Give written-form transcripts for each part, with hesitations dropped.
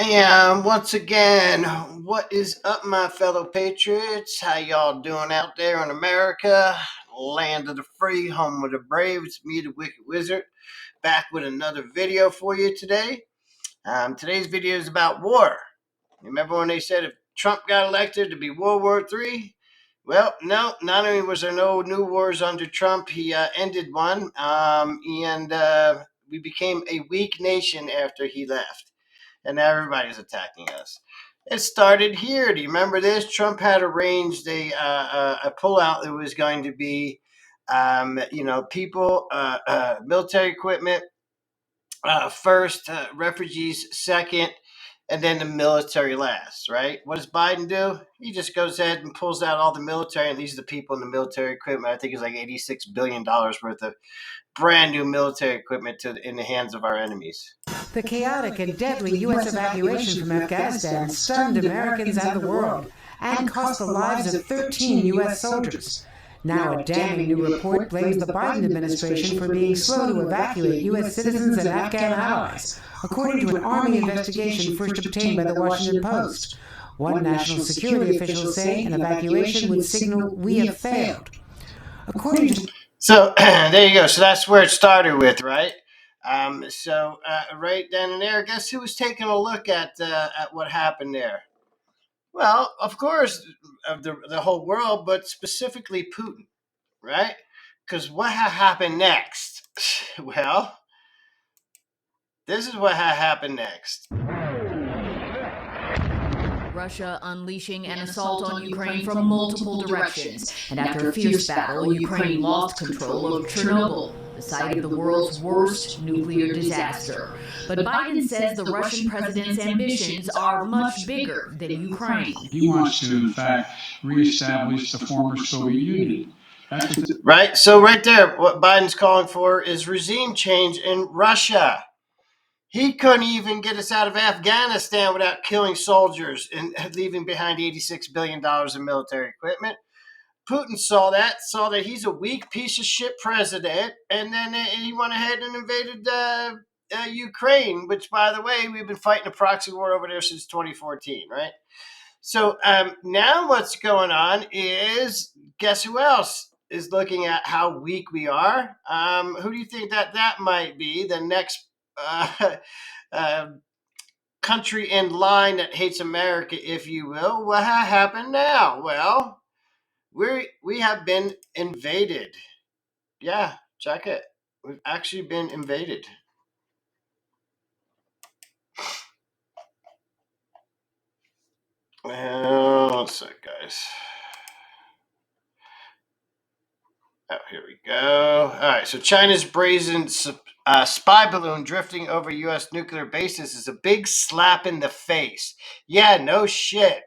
And once again, what is up, my fellow patriots? How y'all doing out there in America? Land of the free, home of the brave. It's me, the Wicked Wizard, back with another video for you today. Today's video is about war. Remember when they said if Trump got elected to be World War III? Well, no, not only was there no new wars under Trump, he ended one, and we became a weak nation after he left, and now everybody's attacking us. It started here. Do you remember this? Trump had arranged a pullout that was going to be, people, military equipment first, refugees second, and then the military last, right? What does Biden do? He just goes ahead and pulls out all the military and leaves the people in the military equipment. I think it's like $86 billion worth of brand new military equipment in the hands of our enemies. The chaotic and deadly U.S. evacuation from Afghanistan stunned Americans and the world and cost the lives of 13 U.S. soldiers. Now a damning new report blames the Biden administration for being slow to evacuate U.S. citizens and Afghan allies, according to an Army investigation first obtained by the Washington Post. One national security official saying an evacuation would signal we have failed. According to So there you go. So that's where it started with, right? Right then and there, guess who was taking a look at what happened there? Well, of course, of the whole world, but specifically Putin, right? Because what happened next? Well, this is what happened next. Russia unleashing an assault on Ukraine from multiple directions. And after a fierce battle, Ukraine lost control of Chernobyl, the site of the world's worst nuclear disaster. But Biden says the Russian president's ambitions are much bigger than Ukraine. He wants to, in fact, reestablish the former Soviet Union. Right? So right there, what Biden's calling for is regime change in Russia. He couldn't even get us out of Afghanistan without killing soldiers and leaving behind $86 billion in military equipment. Putin saw that he's a weak piece of shit president, and then he went ahead and invaded Ukraine, which, by the way, we've been fighting a proxy war over there since 2014, right? So now what's going on is, guess who else is looking at how weak we are? Who do you think that might be? The next uh, country in line that hates America, if you will. What happened now? Well, we have been invaded. Yeah, check it. We've actually been invaded. Well, one sec, guys. Oh, here we go. All right, so China's brazen spy balloon drifting over U.S. nuclear bases is a big slap in the face. Yeah, no shit.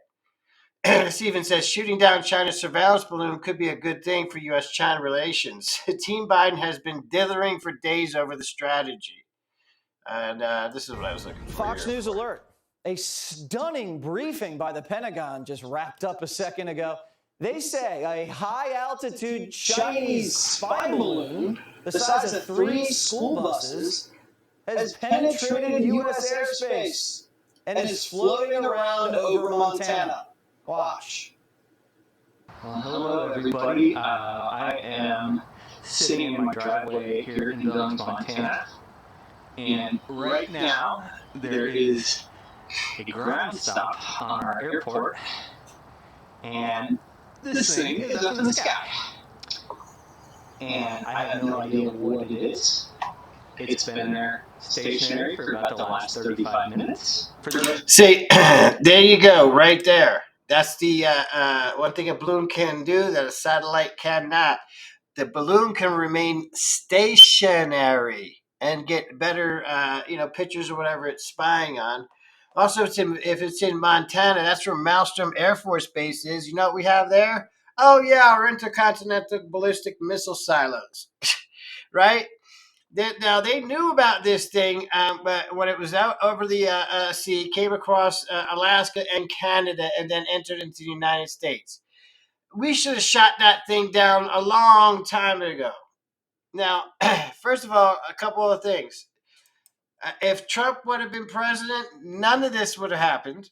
This even says shooting down China's surveillance balloon could be a good thing for U.S.-China relations. Team Biden has been dithering for days over the strategy. And this is what I was looking for. Fox News alert. A stunning briefing by the Pentagon just wrapped up a second ago. They say a high-altitude Chinese spy balloon the size of 3 school buses has penetrated U.S. airspace and is floating around over Montana. Watch. Well, hello, everybody. I am sitting in my driveway here in Billings, Montana. And right now, there is a ground stop on our airport. And this thing is up in the sky. And I have no idea what it is. It's been there stationary for about the last 35 minutes. See, there you go, right there. That's the one thing a balloon can do that a satellite cannot. The balloon can remain stationary and get better, pictures or whatever it's spying on. Also, if it's in Montana, that's where Malmstrom Air Force Base is. You know what we have there? Oh, yeah, our intercontinental ballistic missile silos, right? Now, they knew about this thing, but when it was out over the sea, came across Alaska and Canada, and then entered into the United States. We should have shot that thing down a long time ago. Now, first of all, a couple of things. If Trump would have been president, none of this would have happened.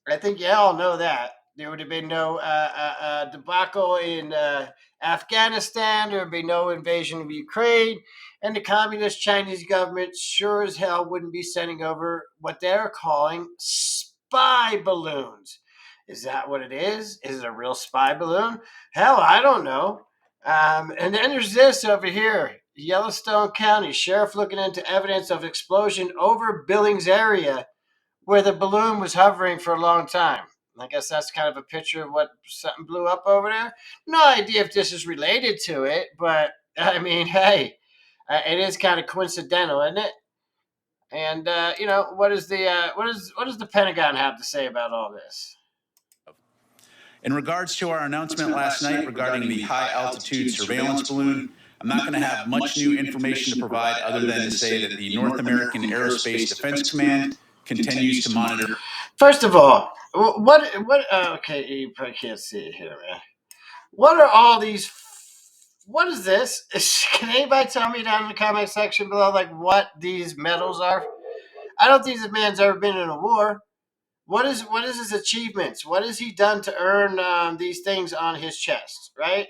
I think you all know that. There would have been no debacle in Afghanistan. There would be no invasion of Ukraine. And the communist Chinese government sure as hell wouldn't be sending over what they're calling spy balloons. Is that what it is? Is it a real spy balloon? Hell, I don't know. And then there's this over here, Yellowstone County Sheriff looking into evidence of explosion over Billings area where the balloon was hovering for a long time. I guess that's kind of a picture of what something blew up over there. No idea if this is related to it, but I mean, hey, it is kind of coincidental, isn't it? And what does the Pentagon have to say about all this? In regards to our announcement last night regarding the high altitude surveillance balloon, I'm not going to have much new information to provide other than to say that the North American Aerospace Defense Command continues to monitor. First of all, what? Okay, you probably can't see it here, man. What are all these? What is this? Can anybody tell me down in the comment section below, like what these medals are? I don't think this man's ever been in a war. What is his achievements? What has he done to earn these things on his chest? Right?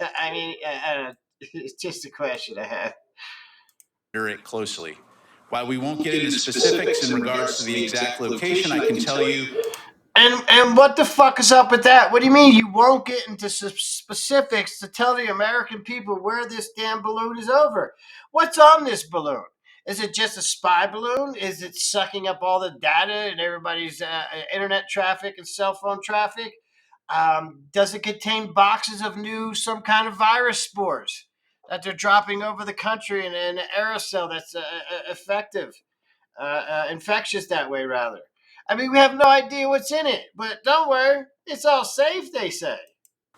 I mean, it's just a question I have. It closely. While we won't get into specifics in regards to the exact location, I can tell you. And what the fuck is up with that? What do you mean you won't get into specifics to tell the American people where this damn balloon is over? What's on this balloon? Is it just a spy balloon? Is it sucking up all the data and everybody's internet traffic and cell phone traffic? Does it contain boxes of some kind of virus spores that they're dropping over the country in an aerosol that's effective, infectious that way, rather? I mean, we have no idea what's in it, but don't worry, it's all safe, they say.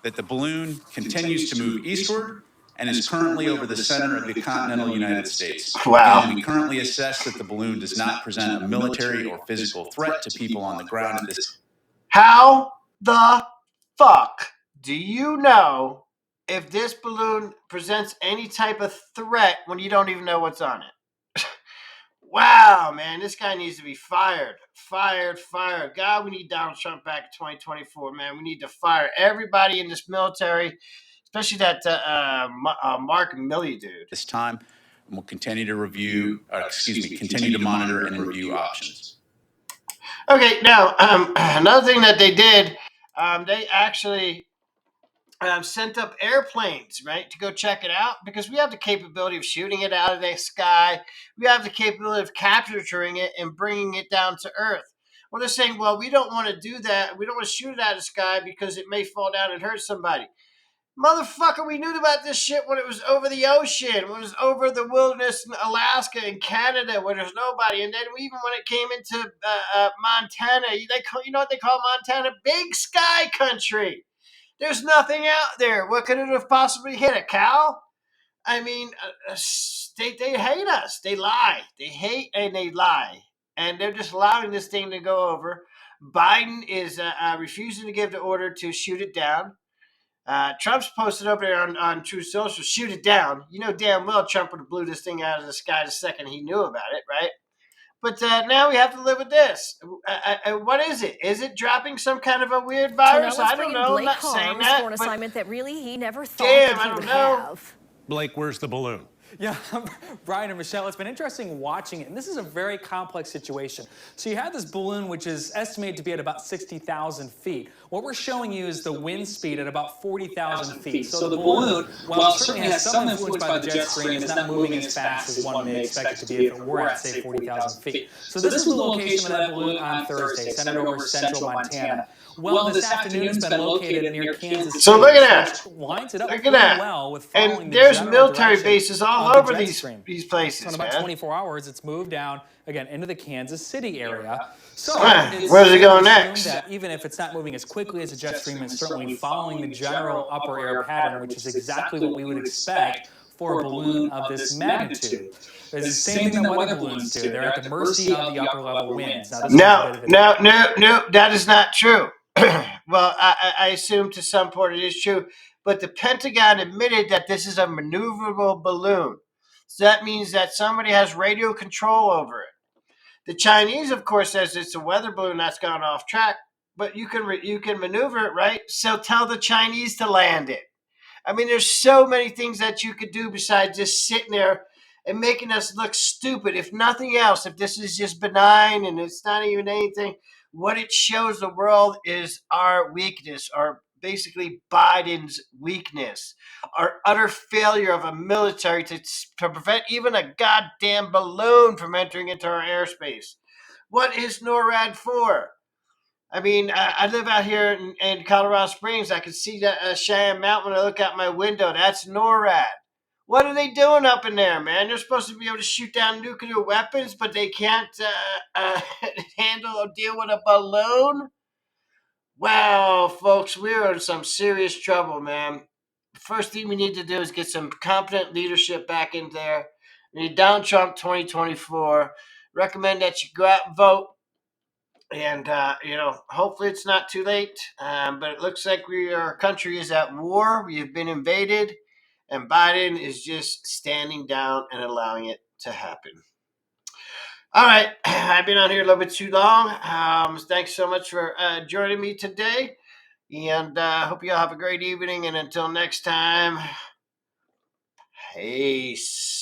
That the balloon continues to move eastward and is currently over the center of the continental United States. Wow. Again, we currently assess that the balloon does not present a military or physical threat to people on the ground at this. How the fuck do you know if this balloon presents any type of threat when you don't even know what's on it? Wow, man, this guy needs to be fired. Fired. God, we need Donald Trump back in 2024, man. We need to fire everybody in this military, especially that Mark Milley dude. This time, and we'll continue to continue to monitor and review options. Okay, now, another thing that they did, they actually sent up airplanes, right, to go check it out because we have the capability of shooting it out of the sky. We have the capability of capturing it and bringing it down to Earth. Well, they're saying, well, we don't want to do that. We don't want to shoot it out of the sky because it may fall down and hurt somebody. Motherfucker, we knew about this shit when it was over the ocean, when it was over the wilderness in Alaska and Canada where there's nobody. And then even when it came into Montana, you know what they call Montana? Big sky country. There's nothing out there. What could it have possibly hit? A cow? I mean, they hate us. They lie. They hate and they lie. And they're just allowing this thing to go over. Biden is refusing to give the order to shoot it down. Trump's posted over there on True Social, shoot it down. You know damn well Trump would have blew this thing out of the sky the second he knew about it, right? But now we have to live with this. What is it? Is it dropping some kind of a weird virus? So now I don't know. I'm not saying that. for an assignment that really he never thought damn, that I he would don't know. have. Blake, where's the balloon? Yeah, Brian and Michelle, it's been interesting watching it, and this is a very complex situation. So you have this balloon, which is estimated to be at about 60,000 feet. What we're showing you is the wind speed at about 40,000 feet. So the balloon, while it certainly has some influence by the jet stream, is not moving as fast as one may expect it to be if it were at, say, 40,000 feet. So this was the location of that balloon on Thursday, centered over central Montana. Well, this afternoon's been located near Kansas City. So look at that. Lines it up Look at that. well with following and there's the general military direction bases all of the over jet these stream. places, So in about man. 24 hours, it's moved down again into the Kansas City area. So Where's it going next? That even if it's not moving as quickly as the jet stream, it's certainly following the general upper air pattern, which is exactly what we would expect for a balloon of this magnitude. It's the same thing that weather balloons do. They're at the mercy of the upper level winds. No, that is not true. Well, I assume to some point it is true, but the Pentagon admitted that this is a maneuverable balloon. So that means that somebody has radio control over it. The Chinese, of course, says it's a weather balloon that's gone off track, but you can maneuver it, right? So tell the Chinese to land it. I mean, there's so many things that you could do besides just sitting there and making us look stupid. If nothing else, if this is just benign and it's not even anything, what it shows the world is our weakness, or basically Biden's weakness, our utter failure of a military to prevent even a goddamn balloon from entering into our airspace. What is NORAD for? I mean, I live out here in Colorado Springs. I can see that Cheyenne Mountain when I look out my window. That's NORAD. What are they doing up in there, man? They're supposed to be able to shoot down nuclear weapons, but they can't handle or deal with a balloon? Wow, folks, we're in some serious trouble, man. First thing we need to do is get some competent leadership back in there. We need down Trump 2024. Recommend that you go out and vote. And hopefully it's not too late. But it looks like our country is at war. We have been invaded, and Biden is just standing down and allowing it to happen. All right, I've been on here a little bit too long. Thanks so much for joining me today, and hope you all have a great evening. And until next time, peace.